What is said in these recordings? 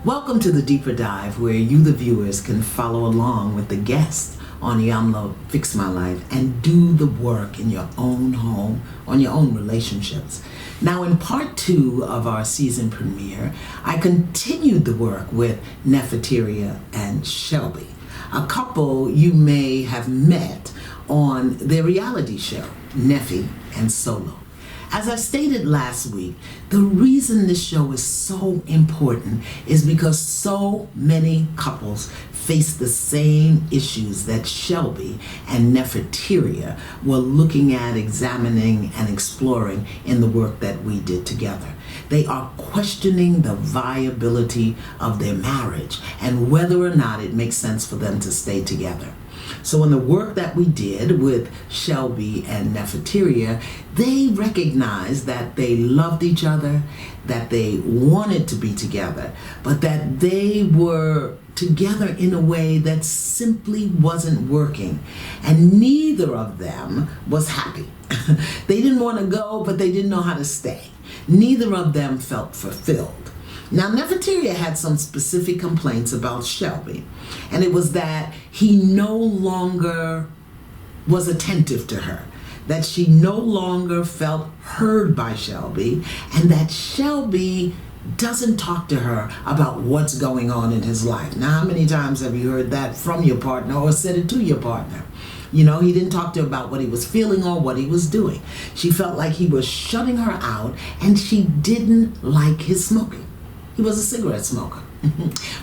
Welcome to the Deeper Dive, where you, the viewers, can follow along with the guests on Iyanla FIX My Life and do the work in your own home, on your own relationships. Now, in part 2 of our season premiere, I continued the work with Neffe and Shelby, a couple you may have met on their reality show, Neffe and Soullow. As I stated last week, the reason this show is so important is because so many couples face the same issues that Shelby and Neffe were looking at, examining, and exploring in the work that we did together. They are questioning the viability of their marriage and whether or not it makes sense for them to stay together. So in the work that we did with Shelby and Neffe, they recognized that they loved each other, that they wanted to be together, but that they were together in a way that simply wasn't working, and neither of them was happy. They didn't want to go, but they didn't know how to stay. Neither of them felt fulfilled. Now, Neffe had some specific complaints about Shelby, and it was that he no longer was attentive to her, that she no longer felt heard by Shelby, and that Shelby doesn't talk to her about what's going on in his life. Now, how many times have you heard that from your partner or said it to your partner? You know, he didn't talk to her about what he was feeling or what he was doing. She felt like he was shutting her out, and she didn't like his smoking. He was a cigarette smoker,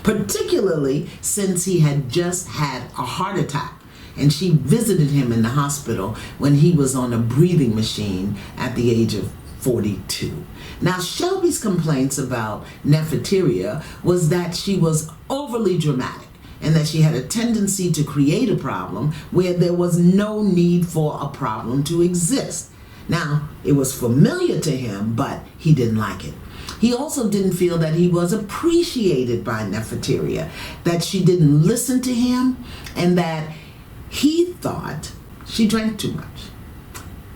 particularly since he had just had a heart attack, and she visited him in the hospital when he was on a breathing machine at the age of 42. Now, Shelby's complaints about Neffe was that she was overly dramatic and that she had a tendency to create a problem where there was no need for a problem to exist. Now, it was familiar to him, but he didn't like it. He also didn't feel that he was appreciated by Neffe, that she didn't listen to him, and he thought she drank too much.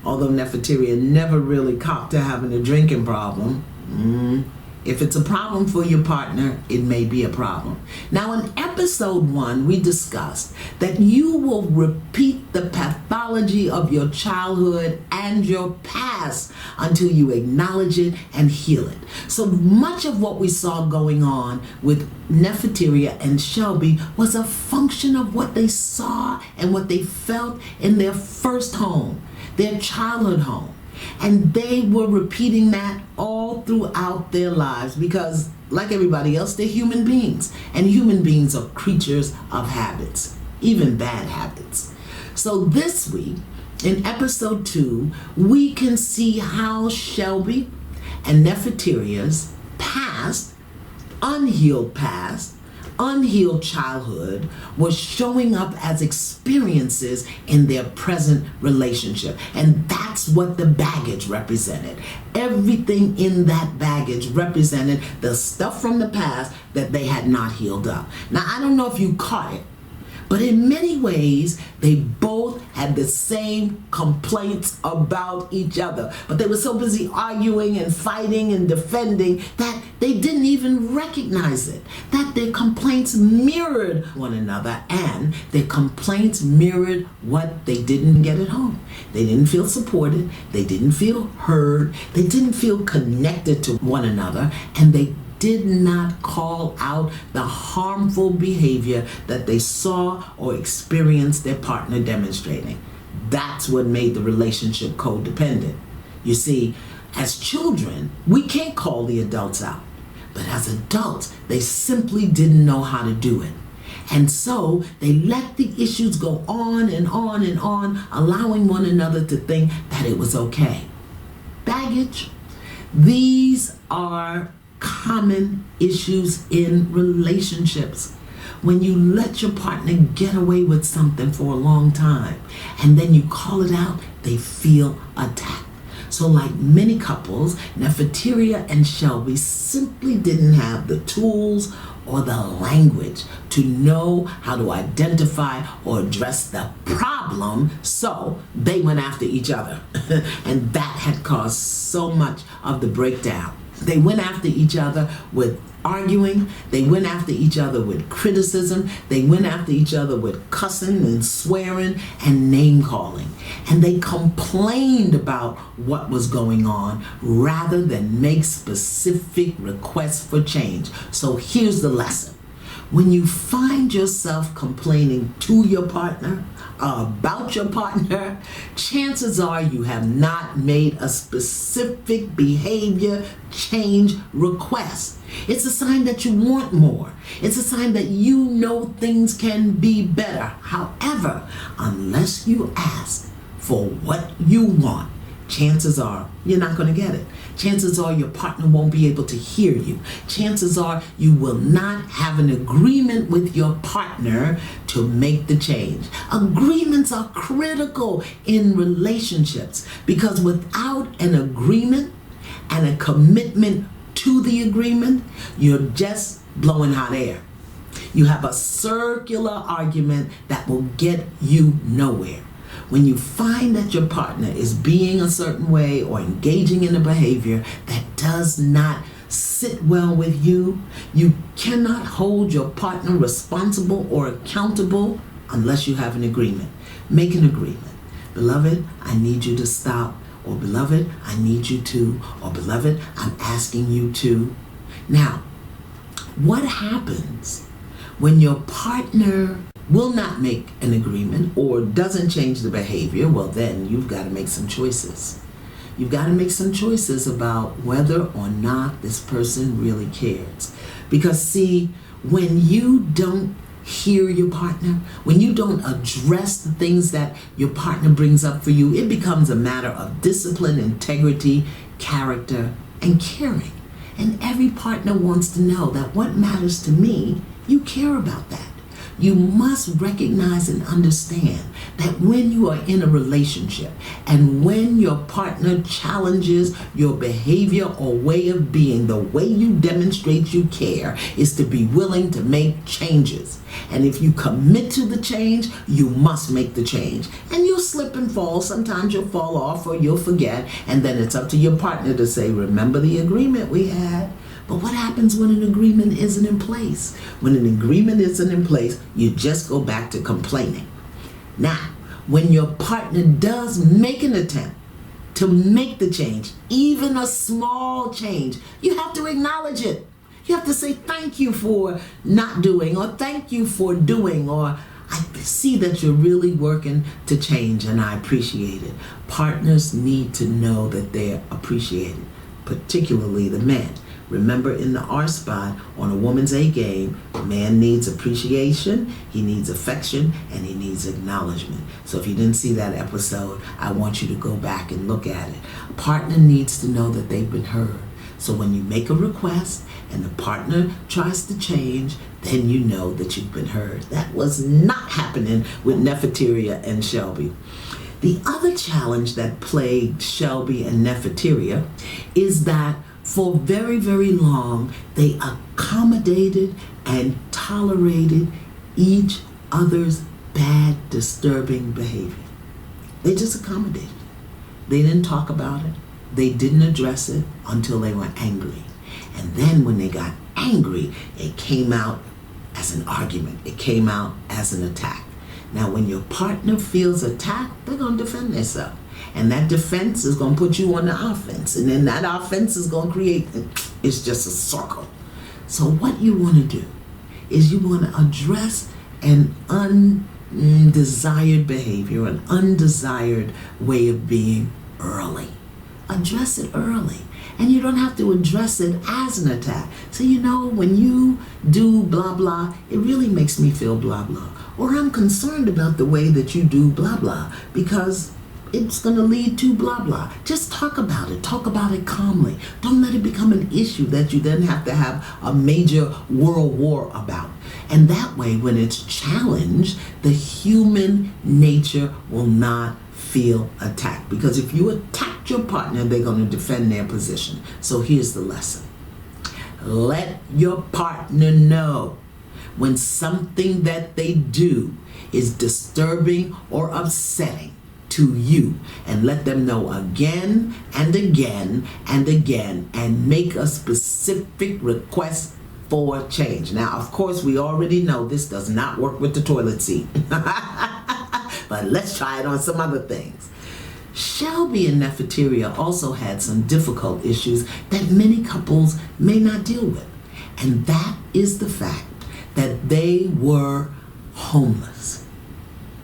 Although Neffe never really copped to having a drinking problem. If it's a problem for your partner, it may be a problem. Now, in episode 1, we discussed that you will repeat the pathology of your childhood and your past until you acknowledge it and heal it. So much of what we saw going on with Neffe and Shelby was a function of what they saw and what they felt in their first home, their childhood home. And they were repeating that all throughout their lives because, like everybody else, they're human beings. And human beings are creatures of habits, even bad habits. So this week, in episode 2, we can see how Shelby and Neffe past, unhealed childhood was showing up as experiences in their present relationship. And that's what the baggage represented. Everything in that baggage represented the stuff from the past that they had not healed up. Now, I don't know if you caught it, but in many ways, they both had the same complaints about each other. But they were so busy arguing and fighting and defending that they didn't even recognize it, that their complaints mirrored one another, and their complaints mirrored what they didn't get at home. They didn't feel supported, they didn't feel heard, they didn't feel connected to one another, and they did not call out the harmful behavior that they saw or experienced their partner demonstrating. That's what made the relationship codependent. You see, as children, we can't call the adults out. But as adults, they simply didn't know how to do it. And so they let the issues go on and on and on, allowing one another to think that it was okay. Baggage. These are common issues in relationships. When you let your partner get away with something for a long time and then you call it out, they feel attacked. So like many couples, Neffe and Shelby simply didn't have the tools or the language to know how to identify or address the problem problem, so they went after each other. And that had caused so much of the breakdown. They went after each other with arguing. They went after each other with criticism. They went after each other with cussing and swearing and name calling. And they complained about what was going on rather than make specific requests for change. So here's the lesson. When you find yourself complaining to your partner, about your partner, chances are you have not made a specific behavior change request. It's a sign that you want more. It's a sign that you know things can be better. However, unless you ask for what you want, chances are you're not going to get it. Chances are your partner won't be able to hear you. Chances are you will not have an agreement with your partner to make the change. Agreements are critical in relationships because without an agreement and a commitment to the agreement, you're just blowing hot air. You have a circular argument that will get you nowhere. When you find that your partner is being a certain way or engaging in a behavior that does not sit well with you, you cannot hold your partner responsible or accountable unless you have an agreement. Make an agreement. Beloved, I need you to stop. Or beloved, I need you to. Or beloved, I'm asking you to. Now, what happens when your partner will not make an agreement or doesn't change the behavior? Well, then you've got to make some choices. You've got to make some choices about whether or not this person really cares. Because see, when you don't hear your partner, when you don't address the things that your partner brings up for you, it becomes a matter of discipline, integrity, character, and caring. And every partner wants to know that what matters to me, you care about that. You must recognize and understand that when you are in a relationship and when your partner challenges your behavior or way of being, the way you demonstrate you care is to be willing to make changes. And if you commit to the change, you must make the change. And you'll slip and fall. Sometimes you'll fall off or you'll forget. And then it's up to your partner to say, remember the agreement we had. But what happens when an agreement isn't in place? When an agreement isn't in place, you just go back to complaining. Now, when your partner does make an attempt to make the change, even a small change, you have to acknowledge it. You have to say thank you for not doing, or thank you for doing, or I see that you're really working to change and I appreciate it. Partners need to know that they're appreciated, particularly the men. Remember, in the R spot on a woman's A game, a man needs appreciation, he needs affection, and he needs acknowledgement. So if you didn't see that episode, I want you to go back and look at it. A partner needs to know that they've been heard. So when you make a request and the partner tries to change, then you know that you've been heard. That was not happening with Neffe and Shelby. The other challenge that plagued Shelby and Neffe is that for very, very long, they accommodated and tolerated each other's bad, disturbing behavior. They just accommodated it. They didn't talk about it. They didn't address it until they were angry. And then when they got angry, it came out as an argument. It came out as an attack. Now, when your partner feels attacked, they're going to defend themselves. And that defense is going to put you on the offense. And then that offense is going to create, it's just a circle. So what you want to do is you want to address an undesired behavior, an undesired way of being early. Address it early. And you don't have to address it as an attack. So when you do blah, blah, it really makes me feel blah, blah. Or I'm concerned about the way that you do blah, blah, because it's going to lead to blah, blah. Just talk about it. Talk about it calmly. Don't let it become an issue that you then have to have a major world war about. And that way, when it's challenged, the human nature will not feel attacked. Because if you attack your partner, they're going to defend their position. So here's the lesson. Let your partner know when something that they do is disturbing or upsetting to you, and let them know again and again and again, and make a specific request for change. Now, of course, we already know this does not work with the toilet seat, but let's try it on some other things. Shelby and Neffe also had some difficult issues that many couples may not deal with, and that is the fact that they were homeless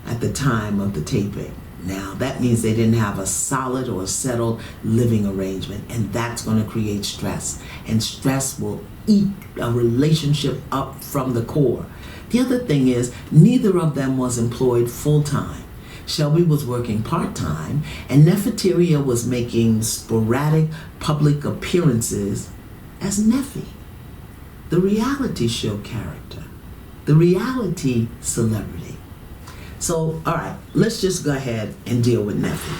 at the time of the taping. Now, that means they didn't have a solid or settled living arrangement, and that's going to create stress. And stress will eat a relationship up from the core. The other thing is, neither of them was employed full-time. Shelby was working part-time, and Neffe was making sporadic public appearances as Neffe, the reality show character, the reality celebrity. So, all right, let's just go ahead and deal with Neffe.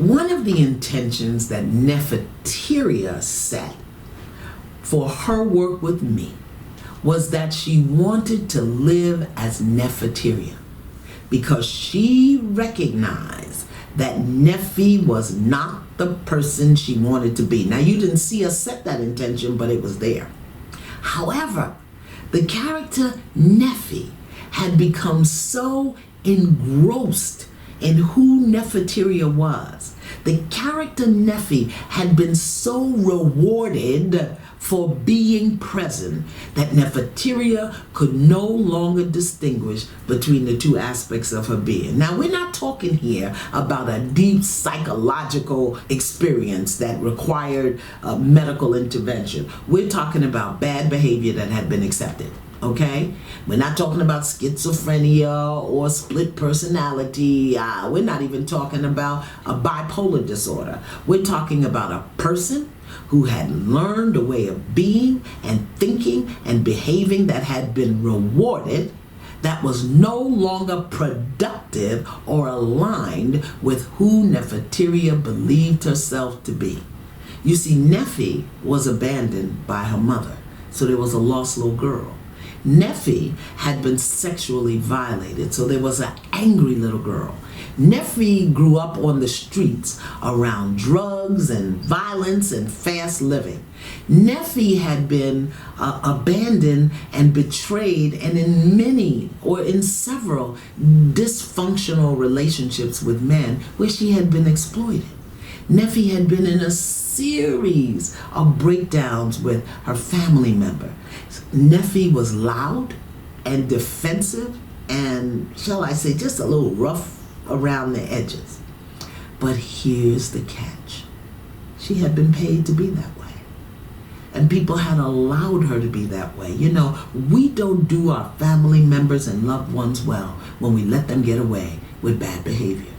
One of the intentions that Neffe set for her work with me was that she wanted to live as Neffe, because she recognized that Neffe was not the person she wanted to be. Now, you didn't see us set that intention, but it was there. However, the character Neffe had become so engrossed in who Neffe was. The character Neffe had been so rewarded for being present that Neffe could no longer distinguish between the two aspects of her being. Now, we're not talking here about a deep psychological experience that required medical intervention. We're talking about bad behavior that had been accepted. Okay? We're not talking about schizophrenia or split personality. We're not even talking about a bipolar disorder. We're talking about a person who had learned a way of being and thinking and behaving that had been rewarded, that was no longer productive or aligned with who Neffe believed herself to be. You see, Neffe was abandoned by her mother, so there was a lost little girl. Neffe had been sexually violated, so there was an angry little girl. Neffe grew up on the streets around drugs and violence and fast living. Neffe had been abandoned and betrayed, and in several dysfunctional relationships with men where she had been exploited. Neffe had been in a series of breakdowns with her family member. Neffe was loud and defensive and, shall I say, just a little rough around the edges. But here's the catch. She had been paid to be that way. And people had allowed her to be that way. You know, we don't do our family members and loved ones well when we let them get away with bad behavior.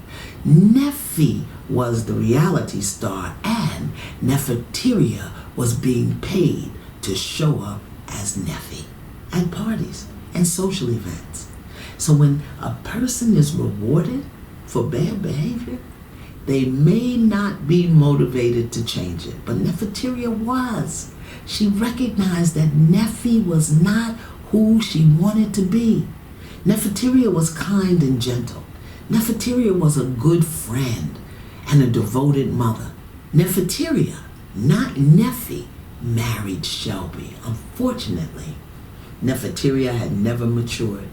Neffe was the reality star, and Neffe was being paid to show up as Neffe at parties and social events. So when a person is rewarded for bad behavior, they may not be motivated to change it. But Neffe was. She recognized that Neffe was not who she wanted to be. Neffe was kind and gentle. Neffe was a good friend and a devoted mother. Neffe, not Neffe, married Shelby. Unfortunately, Neffe had never matured.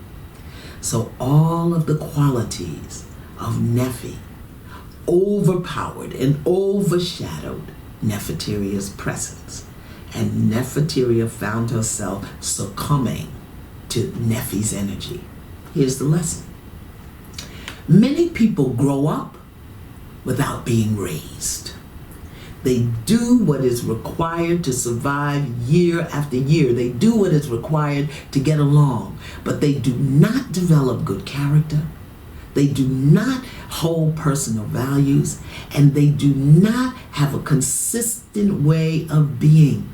So all of the qualities of Neffe overpowered and overshadowed Neffe presence. And Neffe found herself succumbing to Neffe's energy. Here's the lesson. Many people grow up without being raised. They do what is required to survive year after year. They do what is required to get along, but they do not develop good character. They do not hold personal values, and they do not have a consistent way of being.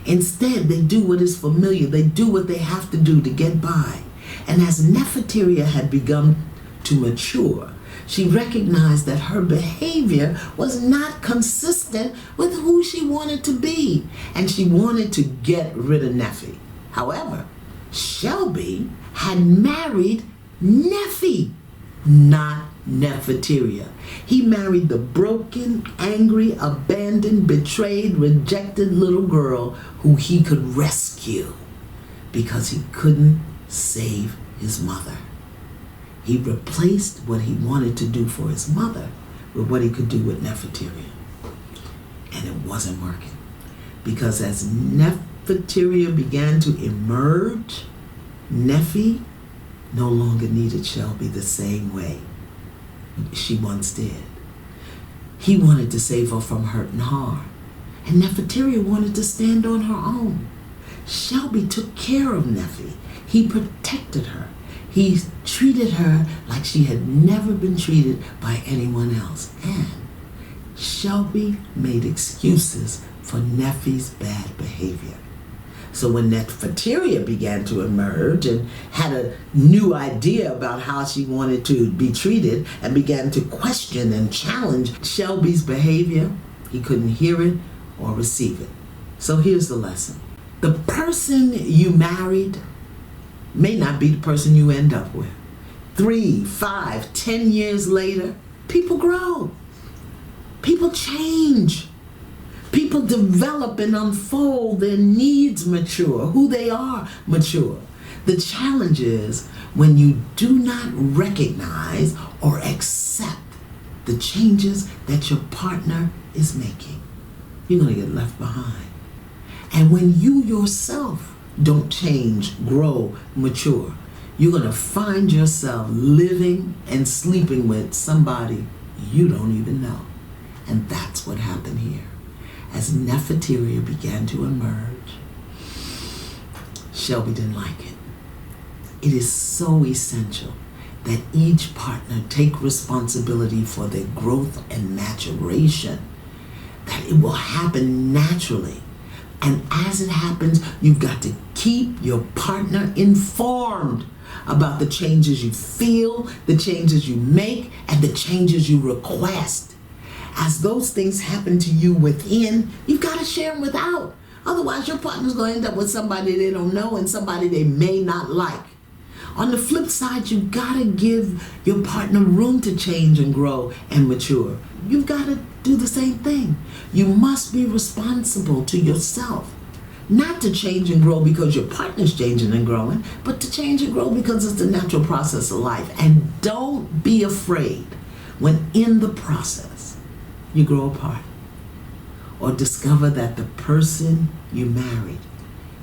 Instead, they do what is familiar. They do what they have to do to get by. And as Neffe had begun to mature, she recognized that her behavior was not consistent with who she wanted to be, and she wanted to get rid of Neffe. However, Shelby had married Neffe, not Nefferteria. He married the broken, angry, abandoned, betrayed, rejected little girl who he could rescue because he couldn't save his mother. He replaced what he wanted to do for his mother with what he could do with Nefferteria. And it wasn't working. Because as Nefferteria began to emerge, Neffe no longer needed Shelby the same way she once did. He wanted to save her from hurt and harm. And Nefferteria wanted to stand on her own. Shelby took care of Neffe. He protected her. He treated her like she had never been treated by anyone else. And Shelby made excuses for Neffe's bad behavior. So when Nefferteria began to emerge and had a new idea about how she wanted to be treated and began to question and challenge Shelby's behavior, he couldn't hear it or receive it. So here's the lesson. The person you married may not be the person you end up with. 3, 5, 10 years later, people grow. People change. People develop and unfold. Their needs mature. Who they are mature. The challenge is when you do not recognize or accept the changes that your partner is making, you're going to get left behind. And when you yourself don't change, grow, mature, you're going to find yourself living and sleeping with somebody you don't even know. And that's what happened here. As Nefferteria began to emerge, Shelby didn't like it. It is so essential that each partner take responsibility for their growth and maturation, that it will happen naturally. And as it happens, you've got to keep your partner informed about the changes you feel, the changes you make, and the changes you request. As those things happen to you within, you've got to share them without. Otherwise, your partner's going to end up with somebody they don't know and somebody they may not like. On the flip side, you've got to give your partner room to change and grow and mature. You've got to do the same thing. You must be responsible to yourself. Not to change and grow because your partner's changing and growing, but to change and grow because it's the natural process of life. And don't be afraid when in the process you grow apart or discover that the person you married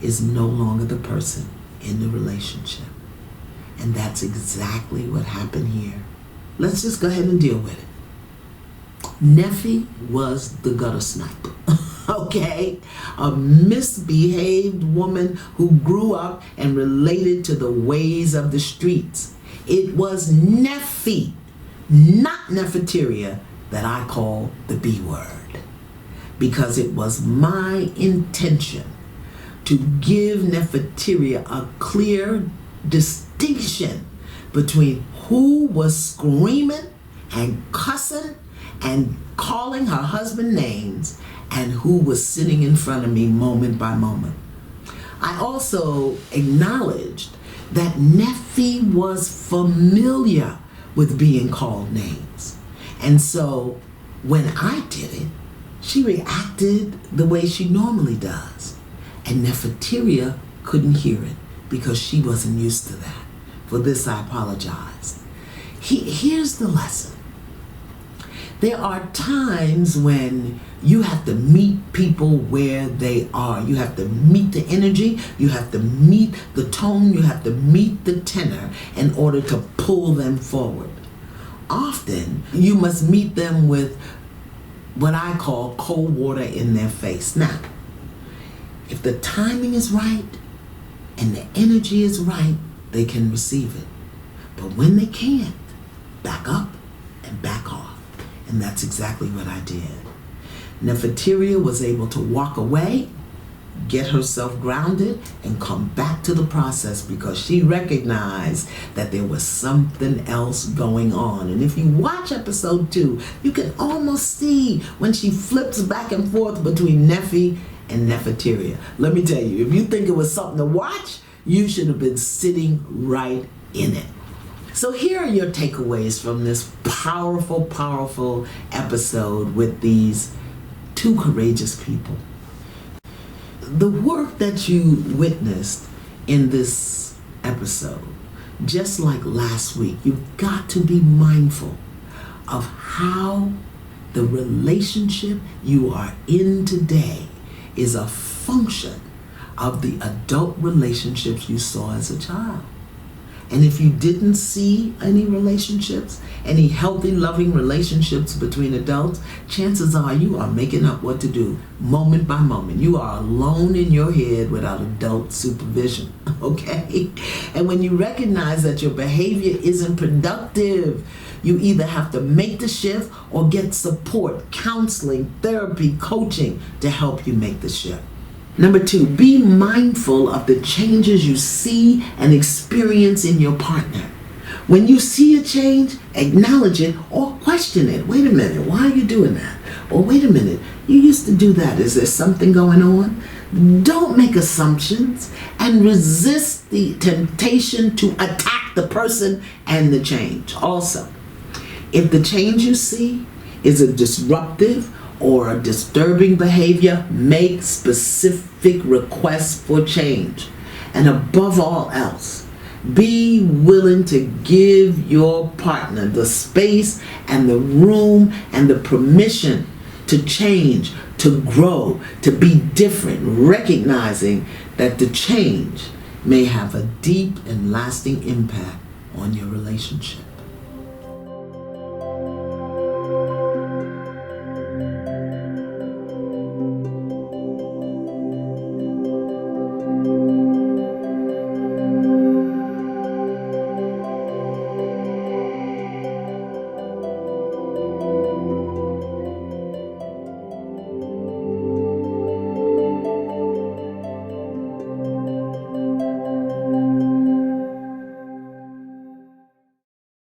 is no longer the person in the relationship. And that's exactly what happened here. Let's just go ahead and deal with it. Neffe was the gutter sniper, okay? A misbehaved woman who grew up and related to the ways of the streets. It was Neffe, not Nefferteria, that I call the B word. Because it was my intention to give Nefferteria a clear distinction between who was screaming and cussing and calling her husband names and who was sitting in front of me moment by moment. I also acknowledged that Neffe was familiar with being called names. And so when I did it, she reacted the way she normally does. And Nefferteria couldn't hear it because she wasn't used to that. For this, I apologize. Here's the lesson. There are times when you have to meet people where they are. You have to meet the energy, you have to meet the tone, you have to meet the tenor in order to pull them forward. Often, you must meet them with what I call cold water in their face. Now, if the timing is right and the energy is right, they can receive it. But when they can't, back up and back off. And that's exactly what I did. Nefferteria was able to walk away, get herself grounded, and come back to the process because she recognized that there was something else going on. And if you watch episode 2, you can almost see when she flips back and forth between Neffe and Nefferteria. Let me tell you, if you think it was something to watch, You should have been sitting right in it. So here are your takeaways from this powerful, powerful episode with these two courageous people. The work that you witnessed in this episode, just like last week, you've got to be mindful of how the relationship you are in today is a function of the adult relationships you saw as a child. And if you didn't see any relationships, any healthy, loving relationships between adults, chances are you are making up what to do moment by moment. You are alone in your head without adult supervision, okay? And when you recognize that your behavior isn't productive, you either have to make the shift or get support, counseling, therapy, coaching to help you make the shift. Number 2, be mindful of the changes you see and experience in your partner. When you see a change, acknowledge it or question it. Wait a minute, why are you doing that? Or wait a minute, you used to do that. Is there something going on? Don't make assumptions and resist the temptation to attack the person and the change. Also, if the change you see is a disruptive or a disturbing behavior, make specific requests for change. And above all else, be willing to give your partner the space and the room and the permission to change, to grow, to be different, recognizing that the change may have a deep and lasting impact on your relationship.